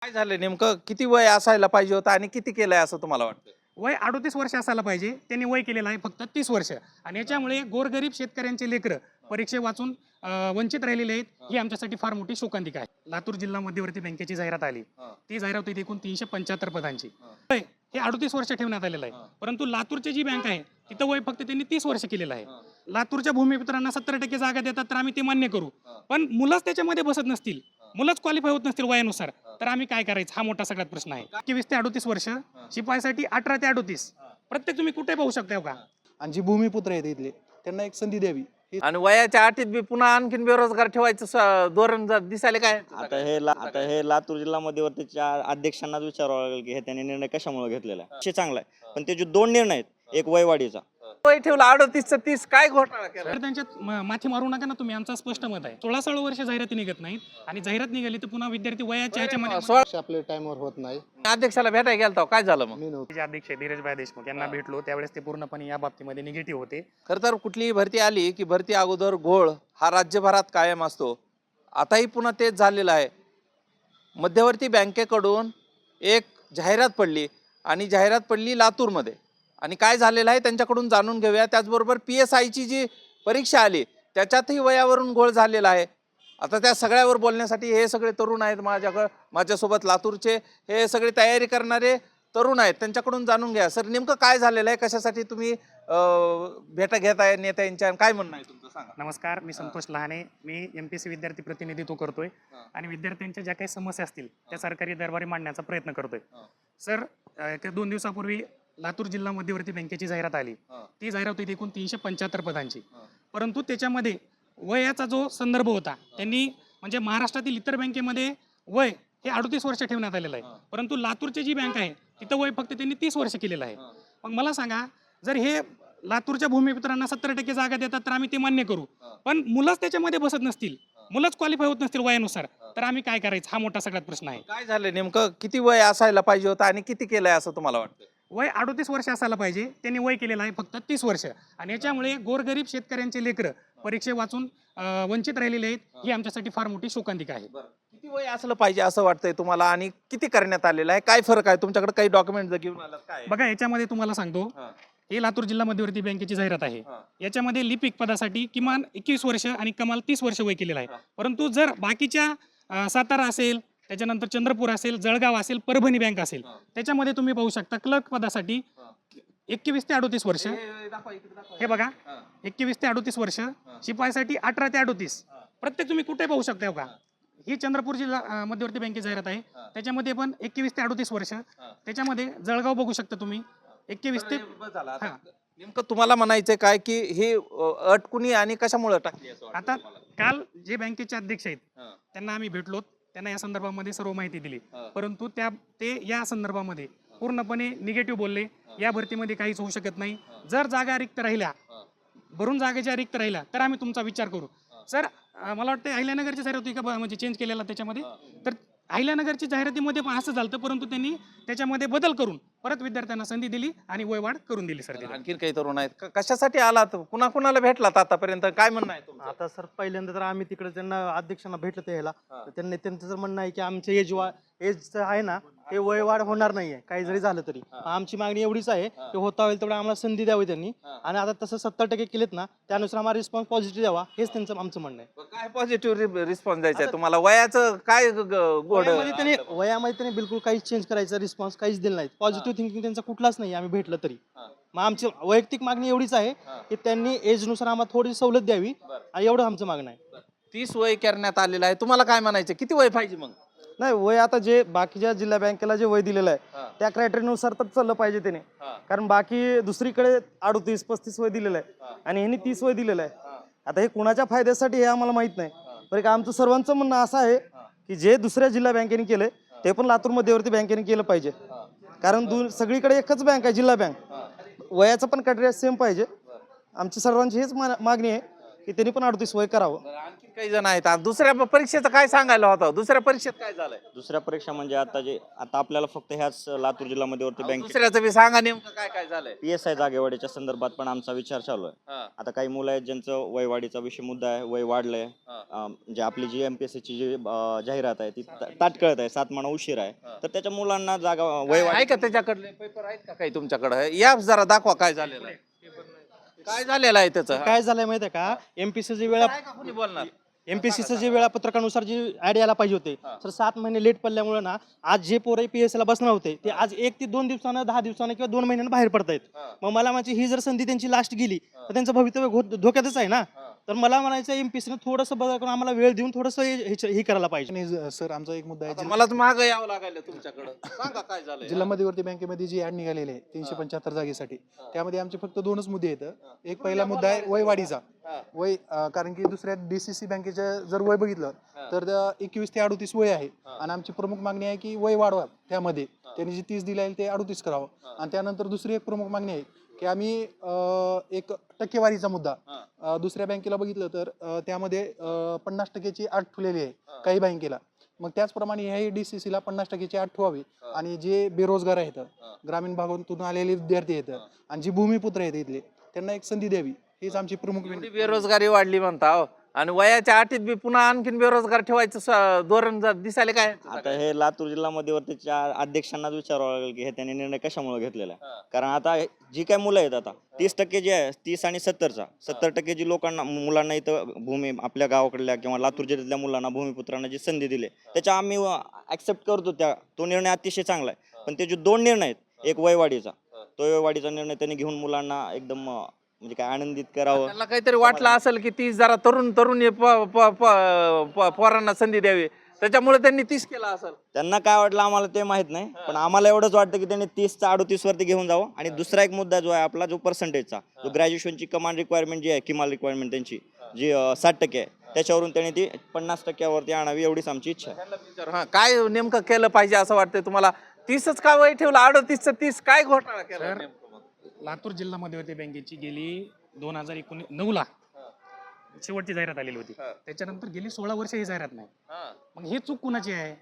काय झालं नेमकं किती वय असायला पाहिजे होतं आणि किती केलंय असं तुम्हाला वाटतं? वय 38 वर्ष असायला पाहिजे. त्यांनी वय केलेलं आहे फक्त 30 वर्ष आणि याच्यामुळे गोरगरीब शेतकऱ्यांचे लेकरं परीक्षे वाचून वंचित राहिलेले आहेत. ही आमच्यासाठी फार मोठी शोकांतिका आहे. लातूर जिल्हा मध्यवर्ती बँकेची जाहिरात आली. ती जाहिरात होती एकूण 375 पदांची. वय हे 38 वर्ष ठेवण्यात आलेलं आहे. परंतु लातूरची जी बँक आहे तिथं वय फक्त त्यांनी 30 वर्ष केलेलं आहे. लातूरच्या भूमिपुत्रांना 70% जागा देतात तर आम्ही ते मान्य करू. पण मुलंच त्याच्यामध्ये बसत नसतील, मुलंच क्वालिफाय होत नसतील वयानुसार, तर आम्ही काय करायचं हा मोठा सगळ्यात प्रश्न आहे. 21 ते 38 वर्ष, शिपाईसाठी 18 ते 38. प्रत्येक तुम्ही कुठे पाहू शकता का? आणि जी भूमिपुत्र आहेत इथले त्यांना एक संधी द्यावी. आणि वयाच्या अटीत बी पुन्हा आणखीन बेरोजगार ठेवायचं धोरण दिसायला काय? आता हे लातूर जिल्हा मध्यवर्तीच्या अध्यक्षांनाच विचारावं लागेल की हे त्यांनी निर्णय कशामुळे घेतलेला आहे. विषय चांगला आहे, पण ते जे दोन निर्णय आहेत, एक वयवाढीचा, वय ठेवलं 38 30, काय घोटाळा केला? तर त्यांच्यात माथी मारू नका ना तुम्ही. आमचं स्पष्ट मत आहे. 16 वर्ष जाहिराती निघत नाहीत आणि जाहिरात निघाली तर पुन्हा विद्यार्थी वयाच्या ह्याच्यामध्ये. आपले टाइमवर होत नाही. अध्यक्षाला भेटायला गेलता, काय झालं मग? मी नव्हतो. जे अध्यक्ष धीरजभाई देशमुख यांना भेटलो त्यावेळेस ते पूर्णपणे या बाबतीमध्ये निगेटिव्ह होते. खरं तर कुठलीही भरती आली की भरती अगोदर घोळ हा राज्यभरात कायम असतो. आताही पुन्हा तेच झालेलं आहे. मध्यवर्ती बँकेकडून एक जाहिरात पडली आणि जाहिरात पडली लातूरमध्ये. आणि काय झालेलं आहे त्यांच्याकडून जाणून घेऊया. त्याचबरोबर PSIची जी परीक्षा आली त्याच्यातही वयावरून घोळ झालेला आहे. आता त्या सगळ्यावर बोलण्यासाठी हे सगळे तरुण आहेत माझ्यासोबत लातूरचे हे सगळे तयारी करणारे तरुण आहेत. त्यांच्याकडून जाणून घ्या. सर नेमकं काय झालेलं आहे, कशासाठी तुम्ही भेटा घेताय नेत्यांच्या, काय म्हणणं आहे तुमचं सांगा. नमस्कार, मी संतोष लहाने. मी MPSC विद्यार्थी प्रतिनिधित्व करतोय आणि विद्यार्थ्यांच्या ज्या काही समस्या असतील त्या सरकारी दरबारी मांडण्याचा प्रयत्न करतोय. सर 2 दिवसापूर्वी लातूर जिल्हा मध्यवर्ती बँकेची जाहिरात आली. ती जाहिरात होती एकूण 375 पदांची. परंतु त्याच्यामध्ये वयाचा जो संदर्भ होता त्यांनी म्हणजे महाराष्ट्रातील इतर बँकेमध्ये वय हे 38 वर्ष ठेवण्यात आलेलं आहे. परंतु लातूरची जी बँक आहे तिथं वय फक्त त्यांनी 30 वर्ष केलेलं आहे. मग मला सांगा, जर हे लातूरच्या भूमिपुत्रांना 70% जागा देतात तर आम्ही ते मान्य करू. पण मुलंच त्याच्यामध्ये बसत नसतील, मुलंच क्वालिफाय होत नसतील वयानुसार, तर आम्ही काय करायचं हा मोठा सगळ्यात प्रश्न आहे. काय झालं नेमकं किती वय असायला पाहिजे होतं आणि किती केलंय असं तुम्हाला वाटतं? वय 38 वर्ष असायला पाहिजे. त्यांनी वय केलेलं आहे फक्त 30 वर्ष आणि याच्यामुळे गोरगरीब शेतकऱ्यांचे लेकरं परीक्षे वाचून वंचित राहिलेले आहेत. ही आमच्यासाठी फार मोठी शोकांतिका आहे. किती वय असलं पाहिजे असं वाटतंय तुम्हाला आणि किती करण्यात आलेलं आहे? काय फरक आहे? तुमच्याकडे काही डॉक्युमेंट घेऊन आलात काय? बघा, याच्यामध्ये तुम्हाला सांगतो, हे लातूर जिल्हा मध्यवर्ती बँकेची जाहिरात आहे. याच्यामध्ये लिपिक पदासाठी किमान 21 वर्ष आणि कमाल 30 वर्ष वय केलेलं आहे. परंतु जर बाकीच्या सातारा असेल, त्याच्यानंतर चंद्रपूर असेल, जळगाव असेल, परभणी बँक असेल, त्याच्यामध्ये तुम्ही पाहू शकता क्लर्क पदासाठी 21 ते 38 वर्ष. हे बघा, 21 ते 38 वर्ष, शिपाईसाठी 18 ते 38. प्रत्येक तुम्ही कुठे पाहू शकता का? ही चंद्रपूर जिल्हा मध्यवर्ती बँकेची जाहिरात आहे. त्याच्यामध्ये पण 21 ते 38 वर्ष. त्याच्यामध्ये जळगाव बघू शकता तुम्ही 21 ते. नेमकं तुम्हाला म्हणायचंय काय की हे अट कुणी आणि कशामुळे टाकली? आता काल जे बँकेचे अध्यक्ष आहेत त्यांना आम्ही भेटलो, त्यांना या संदर्भामध्ये सर्व माहिती दिली. परंतु ते या संदर्भामध्ये पूर्णपणे निगेटिव्ह बोलले. या भरतीमध्ये काहीच होऊ शकत नाही. जर जागा रिक्त राहिल्या, भरून जागा ज्या रिक्त राहिल्या, तर आम्ही तुमचा विचार करू. सर मला वाटतं अहिल्यानगरची जाहिरात होती का म्हणजे चेंज केलेला त्याच्यामध्ये, तर अहिल्यानगरची जाहिरातीमध्ये पण असं झालं. परंतु त्यांनी त्याच्यामध्ये बदल करून परत विद्यार्थ्यांना संधी दिली आणि वयवाढ करून दिली. सर आणखीन काही तरुण आहेत कशासाठी आलात, कुणाला भेटलात आतापर्यंत, काय म्हणणं आहे तुमचं? आता सर पहिल्यांदा तर आम्ही तिकडे त्यांना अध्यक्षांना भेटलं त्याला, तर त्यांचं जर म्हणणं आहे की आमचे एज आहे ना ते वयवाढ होणार नाहीये काही जरी झालं तरी. आमची मागणी एवढीच आहे की होता होईल तेवढं आम्हाला संधी द्यावी त्यांनी. आणि आता तसं 70% केलेत ना, त्यानुसार आम्हाला रिस्पॉन्स पॉझिटिव्ह द्यावा, हेच आमचं म्हणणं आहे. काय पॉझिटिव्ह रिस्पॉन्स द्यायचा आहे तुम्हाला? वयाचं काय गोड? वयामध्ये त्यांनी बिलकुल काहीच चेंज करायचा रिस्पॉन्स काहीच दिला नाही. पॉझिटिव्ह थिंकिंग त्यांचा कुठलाच नाही आम्ही भेटलं तरी. मग आमची वैयक्तिक मागणी एवढीच आहे की त्यांनी एजनुसार आम्हाला थोडी सवलत द्यावी, आणि एवढं आमचं मागणं आहे. 30 वय करण्यात आलेलं आहे. तुम्हाला काय म्हणायचं, किती वय पाहिजे मग? नाही, वय आता जे बाकीच्या जिल्हा बँकेला जे वय दिलेलं आहे त्या क्रायटेरियानुसार तर चाललं पाहिजे त्याने. कारण बाकी दुसरीकडे 38-35 वय दिलेलं आहे आणि ह्यांनी 30 वय दिलेलं आहे. आता हे कुणाच्या फायद्यासाठी हे आम्हाला माहित नाही. बरं का, आमचं सर्वांचं म्हणणं असं आहे की जे दुसऱ्या जिल्हा बँकेने केलंय ते पण लातूर मध्यवर्ती बँकेने केलं पाहिजे. कारण सगळीकडे एकच बँक आहे, जिल्हा बँक. वयाचं पण क्रायटेरिया सेम पाहिजे. आमची सर्वांची हेच मागणी आहे की त्यांनी पण 38 वय करावं. बरं, आणखी काही जण आहेत. आता दुसऱ्या परीक्षेचं काय सांगायला होतं? दुसऱ्या परीक्षेत काय झालंय? दुसऱ्या परीक्षा म्हणजे आता आपल्याला फक्त ह्याच लातूर जिल्हा मध्यवर्ती बँकेत दुसऱ्याचं बी सांगा नेमकं काय काय झालंय. PSI जागेवाढीच्या संदर्भात पण आमचा विचार चालू आहे. हा, आता काही मुलं आहेत ज्यांचं वय वाढीचा विषय मुद्दा आहे, वय वाढलंय. हा. म्हणजे आपली जी MPSC ची जी जाहिरात आहे ती तात्काळ आहे, 7 महिना उशीर आहे. तर त्याच्या मुलांना जागा वय आहे का त्याच्याकडले पेपर आहेत का काही तुमच्याकडे? या जरा दाखवा काय झालेलं आहे. काय झालेलं आहे त्याचं? काय झालंय माहिती आहे का, एमपीसीची वेळा आहे का कोणी बोलणार? एमपीसीचं जे वेळापत्रकानुसार जी ऍड यायला पाहिजे होते तर 7 महिने लेट पडल्यामुळे ना आज जे पोरं PSI ला बसणार होते ते आज 1 ते 2 दिवसानं 10 दिवसानं किंवा 2 महिन्यानं बाहेर पडतायत. मग मला माझी ही जर संधी त्यांची लास्ट गेली तर त्यांचं भवितव्य धोक्यातच आहे ना. तर मला म्हणायचं एमपीसीनं थोडंसं बदल करून आम्हाला वेळ देऊन थोडंसं हे करायला पाहिजे. आणि सर आमचा एक मुद्दा आहे आता मला तर मागं यावं लागलं तुमच्याकडं. सांगा काय झालंय. जिल्हा मध्यवर्ती बँकेमध्ये जी ऍड निघालेली आहे 375 जागेसाठी, त्यामध्ये आमचे फक्त 2च मुद्दे आहेत. एक पहिला मुद्दा आहे वय वाढीचा. वय कारण की दुसऱ्या DCC बँकेच्या जर वय बघितलं तर 21 ते 38 वय आहे आणि आमची प्रमुख मागणी आहे की वय वाढवा त्यामध्ये. त्यांनी जे 30 दिले आहे ते 38 करावं. आणि त्यानंतर दुसरी एक प्रमुख मागणी आहे की आम्ही एक टक्केवारीचा मुद्दा दुसऱ्या बँकेला बघितलं तर त्यामध्ये 50%ची अट ठेवलेली आहे काही बँकेला. मग त्याचप्रमाणे ह्याही DCC ला 50%ची अट ठेवावी आणि जे बेरोजगार आहेत, ग्रामीण भागातून आलेले विद्यार्थी आहेत आणि जी भूमिपुत्र आहेत इथले, त्यांना एक संधी द्यावी, हीच आमची प्रमुख एवढी विनंती. बेरोजगारी वाढली म्हणता हो. आणि वयाच्या अटीत बी पुन्हा आणखीन बेरोजगार ठेवायचं धोरण दिसायला काय? आता हे लातूर जिल्हा मध्यवर्तीच्या अध्यक्षांनाच विचारावं लागेल की हे त्यांनी निर्णय कशामुळे घेतलेला आहे. कारण आता जी काय मुलं आहेत, आता 30% जे आहे, 30 आणि 70% जी लोकांना मुलांना इथं भूमी आपल्या गावाकडल्या किंवा लातूर जिल्ह्यातल्या मुलांना भूमिपुत्रांना जी संधी दिली त्याच्या आम्ही ऍक्सेप्ट करतो. तो निर्णय अतिशय चांगला आहे. पण ते जे 2 निर्णय आहेत, एक वयवाढीचा, तो वयवाढीचा निर्णय त्यांनी घेऊन मुलांना एकदम म्हणजे काय आनंदित करावं. त्यांना काहीतरी वाटलं असेल की 30 जरा तरुण पोरांना संधी द्यावी, त्याच्यामुळे त्यांनी 30 केला असेल. त्यांना काय वाटलं आम्हाला ते माहित नाही, पण आम्हाला एवढंच वाटतं की त्यांनी 30 चा 38 वरती घेऊन जावं. आणि दुसरा एक मुद्दा जो आहे आपला, जो पर्सेंटेजचा, जो ग्रॅज्युएशनची कमांड रिक्वायरमेंट जी आहे, किमान रिक्वायरमेंट त्यांची जी 60% आहे, त्याच्यावरून त्यांनी ती 50% आणावी, एवढीच आमची इच्छा आहे. हा, काय नेमकं केलं पाहिजे असं वाटतंय तुम्हाला? 30च का वय ठेवलं? 38चं 30 काय घोटाळा केला सर, नेमकं मग? लातूर जिल्हा मध्यवर्ती बँकेची गेली 2009 ला शेवटची जाहिरात आलेली होती. त्याच्यानंतर गेली 16 वर्ष ही जाहिरात नाही. मग हे चूक कुणाची आहे?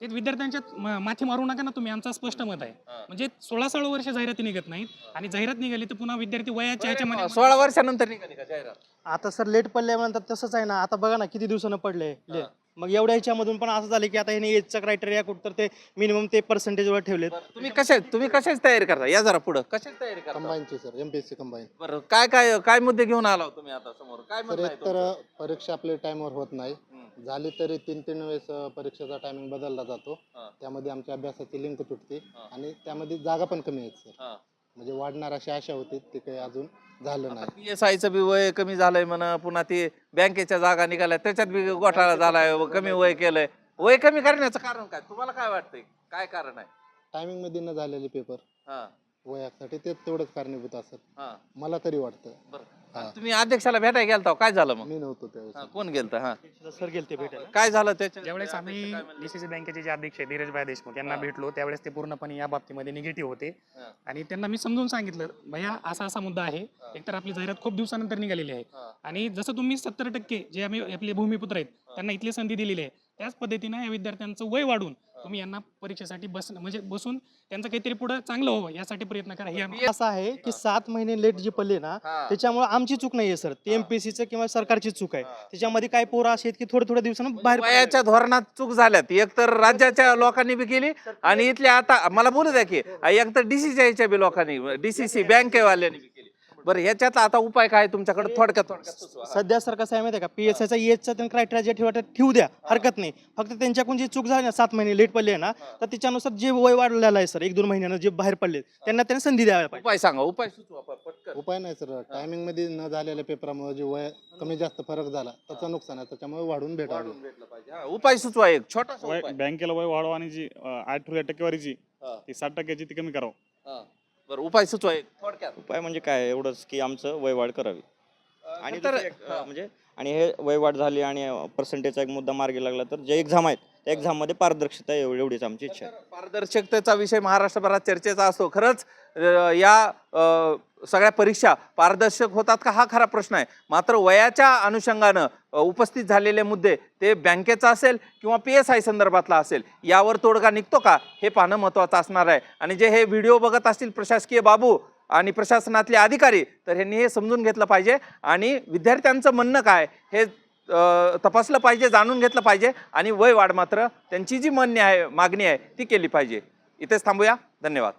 ते विद्यार्थ्यांच्या माथी मारू नका ना तुम्ही. आमचा स्पष्ट मत आहे. म्हणजे 16 वर्ष जाहिराती निघत नाहीत आणि जाहिरात निघाली तर पुन्हा विद्यार्थी वयाच्या ह्याच्यामध्ये 16 वर्षानंतर निघाली का जाहिरात? आता सर लेट पडल्यानंतर तसंच आहे ना. आता बघा ना किती दिवसानं पडले. मग एवढ्या ह्याच्यामधून पण असं झालं की आता ह्याने एजचा क्रायटेरिया कुठं तर ते मिनिमम ते पर्सेंटेजवर ठेवलेत. तुम्ही कशाची तयारी करता? या जरा पुढं कशाची तयारी करता? कंबाईनची सर, MPSC कंबाईन. बरं, काय काय काय मुद्दे घेऊन आला हो तुम्ही आता समोर? काय तर म्हणणं आहे एक तर तुमचं? परीक्षा आपल्या टाइमवर होत नाही. झाली तरी 3-3 वेळेस परीक्षेचा टायमिंग बदलला जातो. त्यामध्ये आमच्या अभ्यासाची लिंक तुटते आणि त्यामध्ये जागा पण कमी आहेत सर. म्हणजे वाढणार अशी आशा होती, ते काही अजून झालं नाही. PSIचं बी वय कमी झालंय म्हणा, पुन्हा ते बँकेच्या जागा निघाल्या त्याच्यात बी घोटाळा झालाय, कमी वय केलंय. वय कमी करण्याचं कारण काय? तुम्हाला काय वाटतंय काय कारण आहे? टायमिंग मध्ये न झालेले पेपर वयासाठी ते तेवढंच कारणीभूत असत, मला तरी वाटतं. बरं, तुम्ही अध्यक्षाला भेटायला गेलता, काय झालं मग? मी नव्हतो त्यावेळेस. कोण गेलता? हा, सर गेलते भेटायला. काय झालं त्याच्या? ज्यावेळेस आम्ही DCC बँकेचे जे अध्यक्ष आहे धीरजभाई देशमुख यांना भेटलो, त्यावेळेस ते पूर्णपणे या बाबतीमध्ये निगेटिव्ह होते. आणि त्यांना मी समजून सांगितलं, भैया असा मुद्दा आहे. एकतर आपली जाहिरात खूप दिवसानंतर निघालेली आहे आणि जसं तुम्ही 70% जे आम्ही आपले भूमिपुत्र आहेत त्यांना इथली संधी दिलेली आहे, त्याच पद्धतीनं या विद्यार्थ्यांचं वय वाढून तुम्ही यांना परीक्षेसाठी बसून त्यांचं काहीतरी पुढे चांगलं व्हावं यासाठी प्रयत्न करा. हे आम्ही असं आहे की 7 महिने लेट जे पडले ना त्याच्यामुळे आमची चूक नाहीये सर. ते MPSCचं किंवा सरकारची चूक आहे. त्याच्यामध्ये काही पोरं असे आहेत की थोड्या दिवसानं बाहेर वयाच्या धोरणात चूक झाल्यात. एक तर राज्याच्या लोकांनी बी केली आणि इथल्या आता मला बोलू द्या की एक तर DCCच्या बी लोकांनी, DCC बँकेवाल्यांनी बी केली. बरं, ह्याच्यात आता उपाय काय तुमच्याकडे? थोडक्यात सुचवा. सध्या सर कसं आहे माहिती आहे का, PSIचा एजचा त्यांना क्रायटेरिया जे ठेवू द्या, हरकत नाही. फक्त त्यांच्याकडून जी चूक झाली ना, 7 महिने लेट पडले ना, तर त्याच्यानुसार जे वय वाढलेलं आहे सर, 1-2 महिन्यानं जे बाहेर पडले त्यांना संधी द्यायला पाहिजे. उपाय सांगा, उपाय सुचवा पटकन. उपाय नाही सर, टायमिंग मध्ये न झालेल्या पेपरामुळे जे वय कमी जास्त फरक झाला त्याचं नुकसान आहे, त्याच्यामुळे वाढून भेटावे. भेटलं पाहिजे. हा, उपाय सुचवा एक छोटासा उपाय. बँकेला वय वाढवा आणि जी 8 टक्केवारीची ती 60% ती कमी करावं. बरं, उपाय सुचवा एक थोडक्यात. उपाय म्हणजे काय, एवढंच की आमचं वयवाढ करावी. आणि तर दुसरं एक, म्हणजे आणि हे वयवाढ झाली आणि पर्सेंटेजचा एक मुद्दा मार्गी लागला तर जे एक्झाम आहेत एक्झाममध्ये पारदर्शकता एवढीच आमची इच्छा आहे. पारदर्शकतेचा विषय महाराष्ट्रभरात चर्चेचा असतो. खरंच या सगळ्या परीक्षा पारदर्शक होतात का हा खरा प्रश्न आहे. मात्र वयाच्या अनुषंगानं उपस्थित झालेले मुद्दे ते बँकेचा असेल किंवा PSI संदर्भातला असेल यावर तोडगा निघतो का हे पाहणं महत्त्वाचं असणार आहे. आणि जे हे व्हिडिओ बघत असतील प्रशासकीय बाबू आणि प्रशासनातले अधिकारी तर ह्यांनी हे समजून घेतलं पाहिजे आणि विद्यार्थ्यांचं म्हणणं काय हे तपासलं पाहिजे, जाणून घेतलं पाहिजे आणि वय वाढ मात्र त्यांची जी मागणी आहे ती केली पाहिजे. इथेच थांबूया. धन्यवाद.